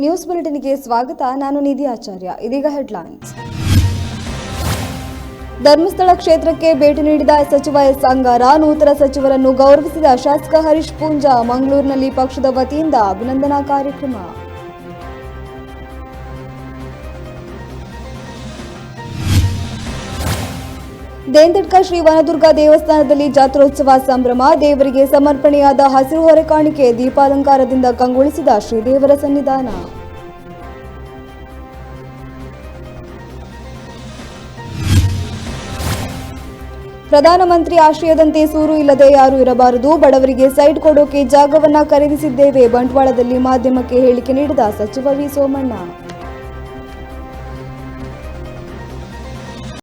News ಬುಲೆಟಿನ್ಗೆ ಸ್ವಾಗತ. ನಾನು ನಿಧಿ ಆಚಾರ್ಯ. ಇದೀಗ ಹೆಡ್ಲೈನ್ಸ್. ಧರ್ಮಸ್ಥಳ ಕ್ಷೇತ್ರಕ್ಕೆ ಭೇಟಿ ನೀಡಿದ ಸಚಿವ ಎಸ್ ಅಂಗಾರ, ನೂತನ ಸಚಿವರನ್ನು ಗೌರವಿಸಿದ ಶಾಸಕ ಹರೀಶ್ ಪೂಂಜಾ. ಮಂಗಳೂರಿನಲ್ಲಿ ಪಕ್ಷದ ವತಿಯಿಂದ ಅಭಿನಂದನಾ ಕಾರ್ಯಕ್ರಮ. ದೇಂತಡ್ಕ ಶ್ರೀ ವನದುರ್ಗ ದೇವಸ್ಥಾನದಲ್ಲಿ ಜಾತ್ರೋತ್ಸವ ಸಂಭ್ರಮ. ದೇವರಿಗೆ ಸಮರ್ಪಣೆಯಾದ ಹಸಿರು ಹೊರೆ ಕಾಣಿಕೆ, ದೀಪಾಲಂಕಾರದಿಂದ ಕಂಗೊಳಿಸಿದ ಶ್ರೀದೇವರ ಸನ್ನಿಧಾನ. ಪ್ರಧಾನಮಂತ್ರಿ ಆಶಯದಂತೆ ಸೂರು ಇಲ್ಲದೆ ಯಾರೂ ಇರಬಾರದು. ಬಡವರಿಗೆ ಸೈಟ್ ಕೊಡೋಕೆ ಜಾಗವನ್ನ ಖರೀದಿಸಿದ್ದೇವೆ. ಬಂಟ್ವಾಳದಲ್ಲಿ ಮಾಧ್ಯಮಕ್ಕೆ ಹೇಳಿಕೆ ನೀಡಿದ ಸಚಿವ ವಿ ಸೋಮಣ್ಣ.